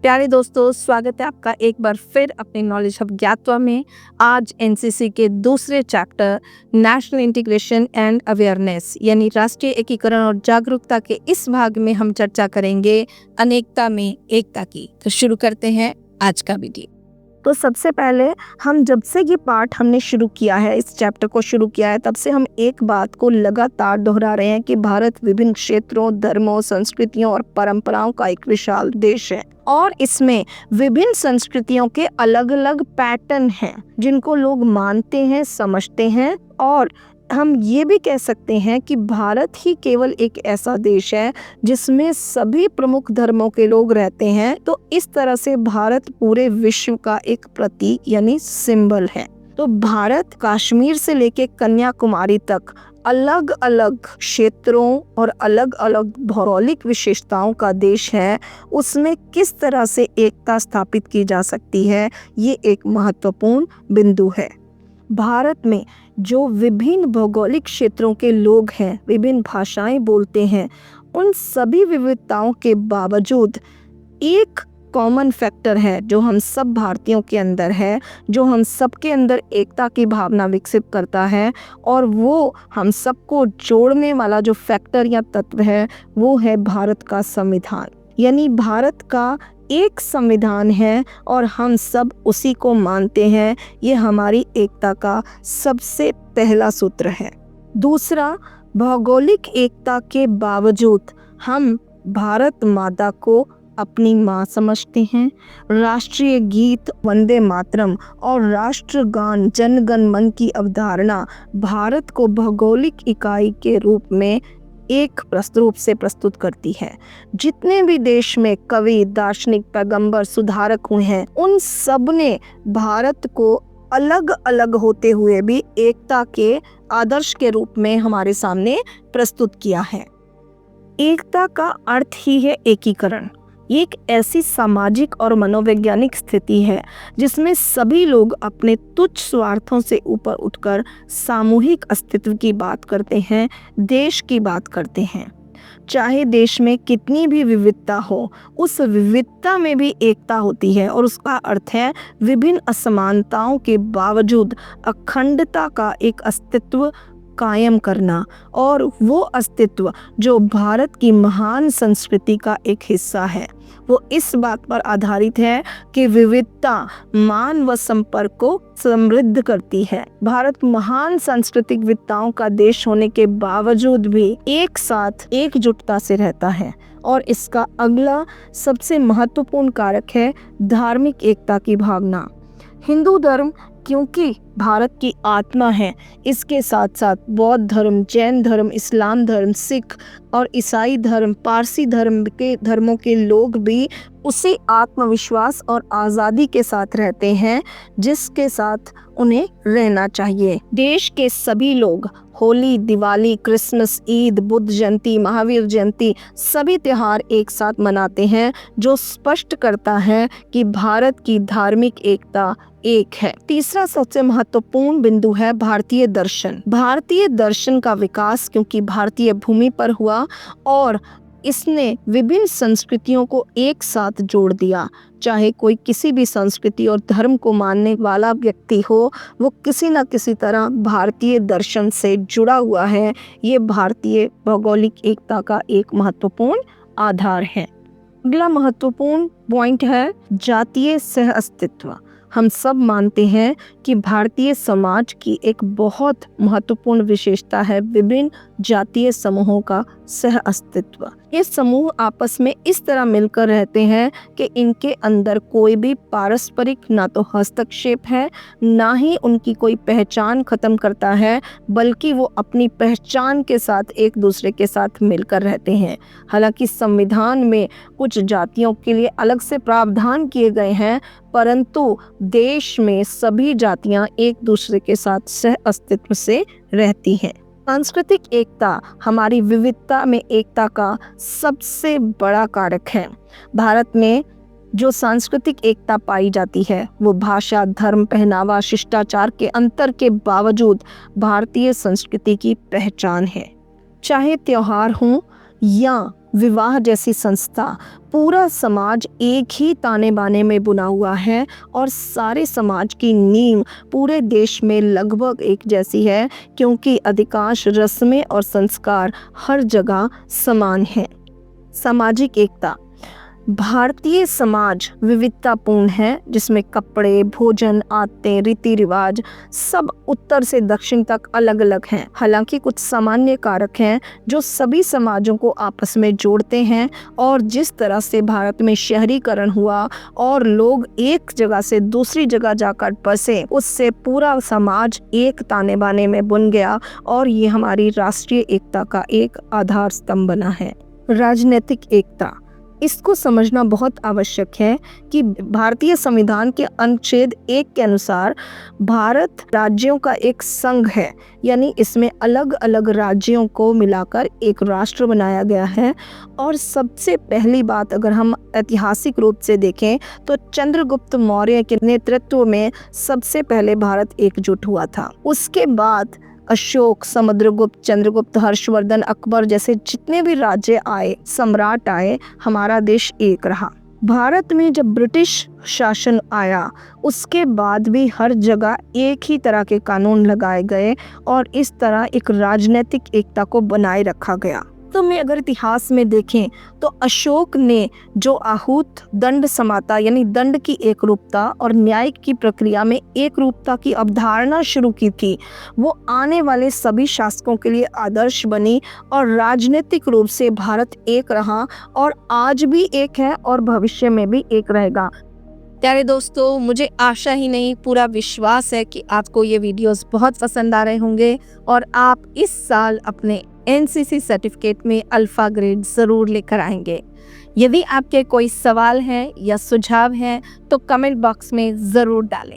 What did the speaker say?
प्यारे दोस्तों, स्वागत है आपका एक बार फिर अपने नॉलेज हब ज्ञातवा में। आज एनसीसी के दूसरे chapter national integration and awareness यानी राष्ट्रीय एकीकरण और जागरूकता के इस भाग में हम चर्चा करेंगे अनेकता में एकता की। तो शुरू करते हैं आज का वीडियो। तो सबसे पहले हम जब से ये पार्ट हमने शुरू किया है, इस चैप्टर को शुरू किया है, तब से हम एक बात को लगातार दोहरा रहे हैं कि भारत विभिन्न क्षेत्रों, धर्मों, संस्कृतियों और परंपराओं का एक विशाल देश है और इसमें विभिन्न संस्कृतियों के अलग अलग पैटर्न हैं जिनको लोग मानते हैं, समझते हैं। और हम ये भी कह सकते हैं कि भारत ही केवल एक ऐसा देश है जिसमें सभी प्रमुख धर्मों के लोग रहते हैं। तो इस तरह से भारत पूरे विश्व का एक प्रतीक यानी सिंबल है। तो भारत कश्मीर से लेके कन्याकुमारी तक अलग अलग क्षेत्रों और अलग अलग भौगोलिक विशेषताओं का देश है। उसमें किस तरह से एकता स्थापित की जा सकती है, ये एक महत्वपूर्ण बिंदु है। भारत में जो विभिन्न भौगोलिक क्षेत्रों के लोग हैं, विभिन्न भाषाएं बोलते हैं, उन सभी विविधताओं के बावजूद एक कॉमन फैक्टर है जो हम सब भारतीयों के अंदर है, जो हम सबके अंदर एकता की भावना विकसित करता है। और वो हम सबको जोड़ने वाला जो फैक्टर या तत्व है वो है भारत का संविधान। यानी भारत का एक संविधान है और हम सब उसी को मानते हैं। ये हमारी एकता का सबसे पहला सूत्र है। दूसरा, भौगोलिक एकता के बावजूद हम भारत माता को अपनी माँ समझते हैं। राष्ट्रीय गीत वंदे मातरम और राष्ट्रगान जन गण मन की अवधारणा भारत को भौगोलिक इकाई के रूप में एक रूप से प्रस्तुत करती है। जितने भी देश में कवि, दार्शनिक, पैगंबर, सुधारक हुए हैं, उन सब ने भारत को अलग अलग होते हुए भी एकता के आदर्श के रूप में हमारे सामने प्रस्तुत किया है। एकता का अर्थ ही है एकीकरण। ये एक ऐसी सामाजिक और मनोवैज्ञानिक स्थिति है जिसमें सभी लोग अपने तुच्छ स्वार्थों से ऊपर उठकर सामूहिक अस्तित्व की बात करते हैं, देश की बात करते हैं। चाहे देश में कितनी भी विविधता हो, उस विविधता में भी एकता होती है और उसका अर्थ है विभिन्न असमानताओं के बावजूद अखंडता का एक अस्तित्व कायम करना। और वो अस्तित्व जो भारत की महान संस्कृति का एक हिस्सा है, वो इस बात पर आधारित है कि विविधता मान व संपर्क को समृद्ध करती है। भारत महान सांस्कृतिक विविधताओं का देश होने के बावजूद भी एक साथ एकजुटता से रहता है। और इसका अगला सबसे महत्वपूर्ण कारक है धार्मिक एकता की भावना। हिंदू धर्म क्योंकि भारत की आत्मा है, इसके साथ साथ बौद्ध धर्म, जैन धर्म, इस्लाम धर्म, सिख और ईसाई धर्म, पारसी धर्मों के लोग भी उसी आत्मविश्वास और आज़ादी के साथ रहते हैं जिसके साथ उन्हें रहना चाहिए। देश के सभी लोग होली, दिवाली, क्रिसमस, ईद, बुद्ध जयंती, महावीर जयंती सभी त्योहार एक साथ मनाते हैं, जो स्पष्ट करता है कि भारत की धार्मिक एकता एक है। तीसरा सबसे महत्वपूर्ण बिंदु है भारतीय दर्शन। भारतीय दर्शन का विकास क्योंकि भारतीय भूमि पर हुआ और इसने विभिन्न संस्कृतियों को एक साथ जोड़ दिया। चाहे कोई किसी भी संस्कृति और धर्म को मानने वाला व्यक्ति हो, वो किसी न किसी तरह भारतीय दर्शन से जुड़ा हुआ है। ये भारतीय भौगोलिक एकता का एक महत्वपूर्ण आधार है। अगला महत्वपूर्ण पॉइंट है जातीय सह अस्तित्व। हम सब मानते हैं कि भारतीय समाज की एक बहुत महत्वपूर्ण विशेषता है विभिन्न जातीय समूहों का सह अस्तित्व। ये समूह आपस में इस तरह मिलकर रहते हैं कि इनके अंदर कोई भी पारस्परिक ना तो हस्तक्षेप है, ना ही उनकी कोई पहचान खत्म करता है, बल्कि वो अपनी पहचान के साथ एक दूसरे के साथ मिलकर रहते हैं। हालांकि संविधान में कुछ जातियों के लिए अलग से प्रावधान किए गए हैं, परंतु देश में सभी जातियां एक दूसरे के साथ सह अस्तित्व से रहती हैं। सांस्कृतिक एकता हमारी विविधता में एकता का सबसे बड़ा कारक है। भारत में जो सांस्कृतिक एकता पाई जाती है वो भाषा, धर्म, पहनावा, शिष्टाचार के अंतर के बावजूद भारतीय संस्कृति की पहचान है। चाहे त्योहार हो या विवाह जैसी संस्था, पूरा समाज एक ही ताने बाने में बुना हुआ है और सारे समाज की नींव पूरे देश में लगभग एक जैसी है, क्योंकि अधिकांश रस्में और संस्कार हर जगह समान हैं। सामाजिक एकता। भारतीय समाज विविधतापूर्ण है, जिसमें कपड़े, भोजन, आदतें, रीति रिवाज सब उत्तर से दक्षिण तक अलग अलग हैं। हालांकि कुछ सामान्य कारक हैं जो सभी समाजों को आपस में जोड़ते हैं, और जिस तरह से भारत में शहरीकरण हुआ और लोग एक जगह से दूसरी जगह जाकर बसे, उससे पूरा समाज एक ताने बाने में बुन गया और ये हमारी राष्ट्रीय एकता का एक आधार स्तंभ बना है। राजनीतिक एकता। इसको समझना बहुत आवश्यक है कि भारतीय संविधान के अनुच्छेद 1 के अनुसार भारत राज्यों का एक संघ है, यानी इसमें अलग अलग राज्यों को मिलाकर एक राष्ट्र बनाया गया है। और सबसे पहली बात, अगर हम ऐतिहासिक रूप से देखें तो चंद्रगुप्त मौर्य के नेतृत्व में सबसे पहले भारत एकजुट हुआ था। उसके बाद अशोक, समुद्रगुप्त, चंद्रगुप्त, हर्षवर्धन, अकबर जैसे जितने भी राज्य आए, सम्राट आए, हमारा देश एक रहा। भारत में जब ब्रिटिश शासन आया, उसके बाद भी हर जगह एक ही तरह के कानून लगाए गए और इस तरह एक राजनीतिक एकता को बनाए रखा गया। तो में अगर इतिहास में देखें तो अशोक ने जो आहूत दंड समाता यानी दंड की एक रूपता और न्याय की प्रक्रिया में एक रूपता की अवधारणा शुरू की थी, वो आने वाले सभी शासकों के लिए आदर्श बनी और राजनीतिक रूप से भारत एक रहा और आज भी एक है और भविष्य में भी एक रहेगा। प्यारे दोस्तों, मुझे आशा ही नहीं पूरा विश्वास है कि आपको ये वीडियोस बहुत पसंद आ रहे होंगे और आप इस साल अपने एनसीसी सर्टिफिकेट में अल्फा ग्रेड ज़रूर लेकर आएंगे। यदि आपके कोई सवाल हैं या सुझाव हैं तो कमेंट बॉक्स में ज़रूर डालें।